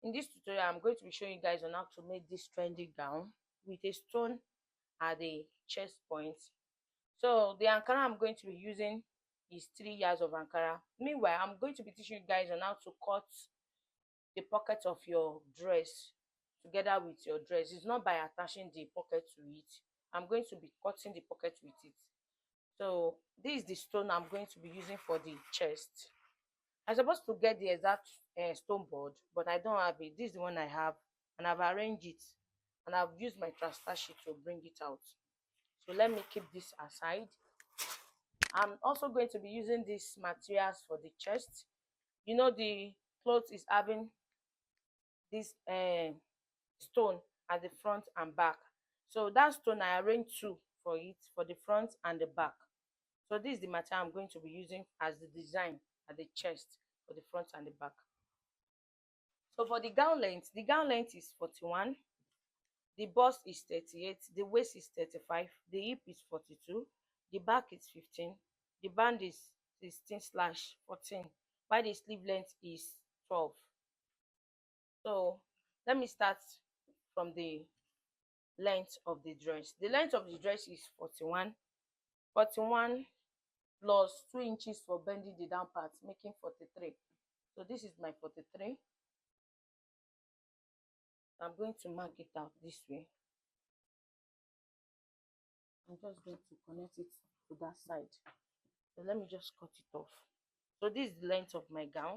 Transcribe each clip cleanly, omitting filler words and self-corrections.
In this tutorial, I'm going to be showing you guys on how to make this trendy gown with a stone at the chest point. So the Ankara I'm going to be using is 3 yards of Ankara. Meanwhile, I'm going to be teaching you guys on how to cut the pocket of your dress together with your dress. It's not by attaching the pocket to it. I'm going to be cutting the pocket with it. So this is the stone I'm going to be using for the chest. I'm supposed to get the exact stone board, but I don't have it. This is the one I have, and I've arranged it, and I've used my transfer sheet to bring it out. So let me keep this aside. I'm also going to be using these materials for the chest. You know, the clothes is having this stone at the front and back. So that stone I arranged two for it, for the front and the back. So this is the material I'm going to be using as the design at the chest for the front and the back. So for the gown length is 41, the bust is 38, the waist is 35, the hip is 42, the back is 15, the band is 16/14, while the sleeve length is 12. So let me start from the length of the dress. The length of the dress is 41 plus 2 inches for bending the down part, making 43. So this is my 43. I'm going to mark it out this way. I'm just going to connect it to that side. So let me just cut it off. So this is the length of my gown.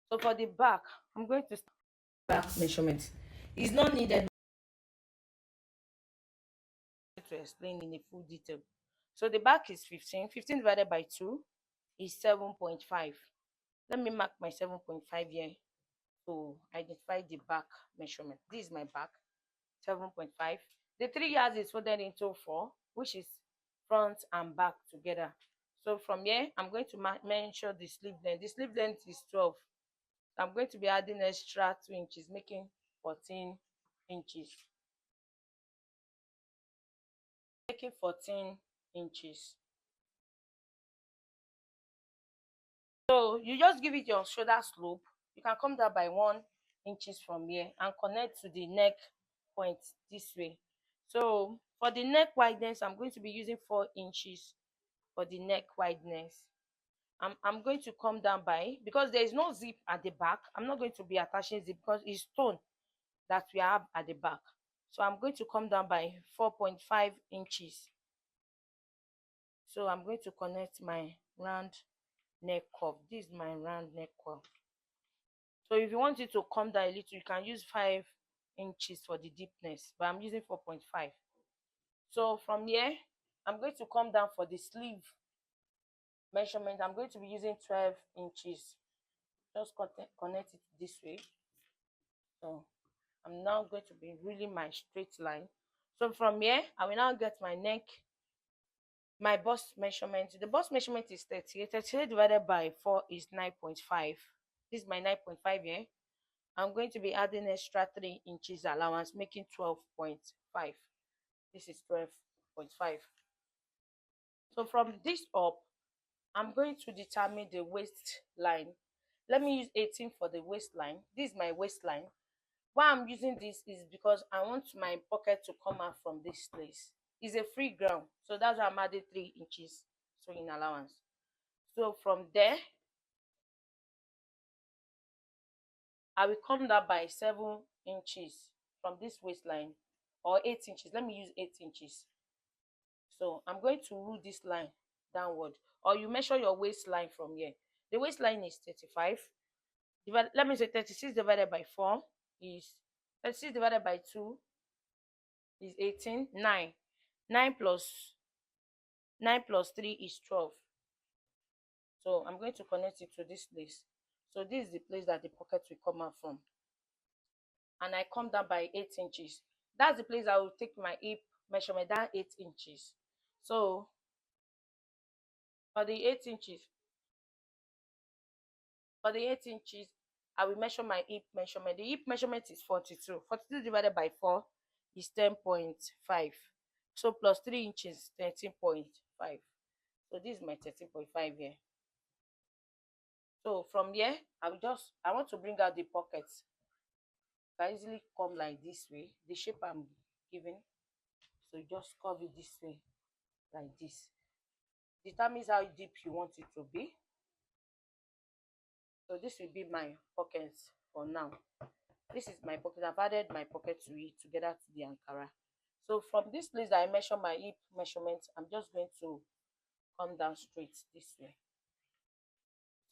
So for the back, I'm going to start back measurement. It's not needed to explain in a full detail. So the back is 15. 15 divided by 2 is 7.5. Let me mark my 7.5 here to identify the back measurement. This is my back, 7.5. The 3 yards is folded into 4, which is front and back together. So from here, I'm going to measure the sleeve length. The sleeve length is 12. So I'm going to be adding extra 2 inches, making 14 inches. Making 14 inches. So you just give it your shoulder slope. You can come down by 1 inches from here and connect to the neck point this way. So for the neck wideness, I'm going to be using 4 inches for the neck wideness. I'm going to come down by, because there is no zip at the back, I'm not going to be attaching zip because it's stone that we have at the back. So I'm going to come down by 4.5 inches. So I'm going to connect my round neck curve. This is my round neck curve. So if you want it to come down a little, you can use 5 inches for the deepness, but I'm using 4.5. So from here, I'm going to come down for the sleeve measurement. I'm going to be using 12 inches. Just connect it this way. So I'm now going to be ruling my straight line. So from here, I will now get my neck, my bust measurement. The bust measurement is 38. 38 divided by 4 is 9.5. This is my 9.5 here. I'm going to be adding extra 3 inches allowance, making 12.5. This is 12.5. So from this up, I'm going to determine the waistline. Let me use 18 for the waistline. This is my waistline. Why I'm using this is because I want my pocket to come out from this place. It's a free ground, so that's why I'm adding 3 inches sewing allowance. So from there, I will come down by 7 inches from this waistline, or 8 inches. Let me use 8 inches. So I'm going to rule this line downward, or you measure your waistline from here. The waistline is 35. Let me say 36 divided by 4 is 36 divided by 2 is 18. 9 plus 3 is 12. So I'm going to connect it to this place. So this is the place that the pocket will come out from. And I come down by 8 inches. That's the place I will take my hip measurement down 8 inches. So for the 8 inches, I will measure my hip measurement. The hip measurement is 42. 42 divided by 4 is 10.5. So plus 3 inches, 13.5. 13.5. So this is my 13.5 here. So from here, I want to bring out the pockets. Can easily come like this way, the shape I'm giving. So you just curve it this way, like this. Determines how deep you want it to be. So this will be my pockets for now. This is my pocket. I've added my pocket to it together to the Ankara. So from this place that I measure my hip measurement, I'm just going to come down straight this way.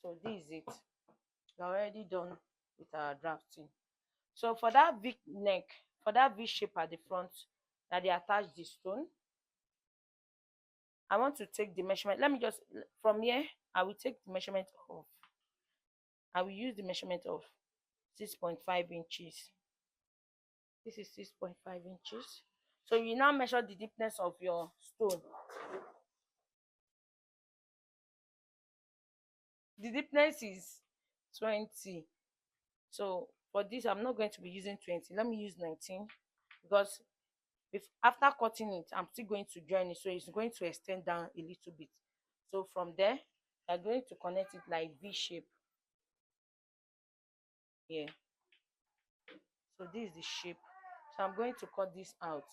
So this is it. We're already done with our drafting. So for that V neck, for that V shape at the front that they attach the stone, I want to take the measurement. Let me just, from here, I will take the measurement of, I will use the measurement of 6.5 inches. This is 6.5 inches. So you now measure the deepness of your stone. The deepness is 20. So for this, I'm not going to be using 20. Let me use 19, because if after cutting it, I'm still going to join it, so it's going to extend down a little bit. So from there, I'm going to connect it like V shape here. So this is the shape. So I'm going to cut this out.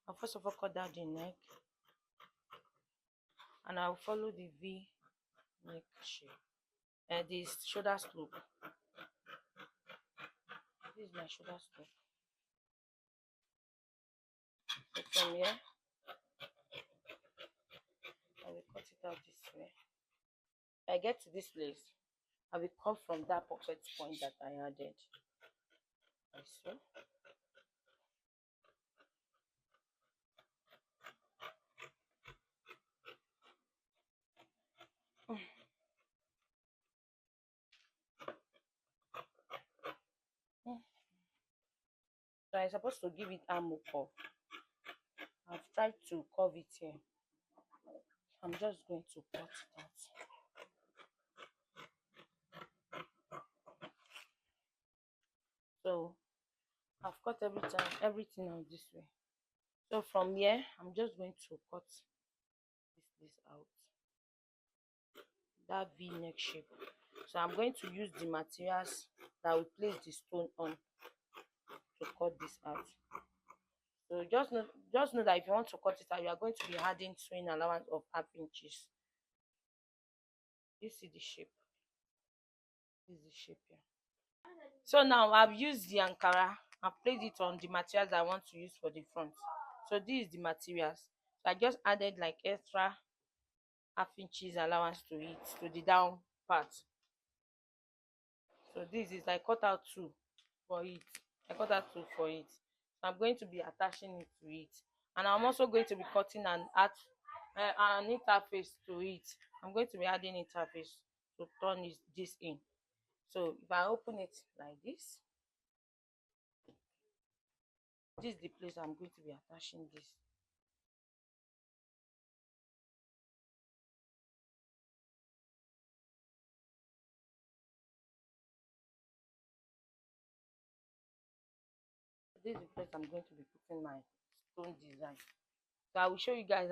I'll first of all cut out the neck, and I'll follow the V neck shape and the shoulder slope. This is my shoulder slope. So from here, I will cut it out this way. If I get to this place, I will come from that pocket point that I added, like so. So I'm supposed to give it arm curve. I've tried to curve it here. I'm just going to cut it out. So I've cut everything out this way. So from here, I'm just going to cut this out, that V neck shape. So I'm going to use the materials that will place the stone on to cut this out. So just know that if you want to cut it out, you are going to be adding sewing allowance of half inches. You see the shape. This is the shape here. So now I've used the Ankara. I've placed it on the materials I want to use for the front. So this is the materials. So I just added like extra half inches allowance to it, to the down part. So this is, I cut out two for it. I cut out two for it. So I'm going to be attaching it to it, and I'm also going to be cutting an interface to it. I'm going to be adding interface to turn this in. So if I open it like this is the place I'm going to be attaching this. This is the place I'm going to be putting my stone design. So I will show you guys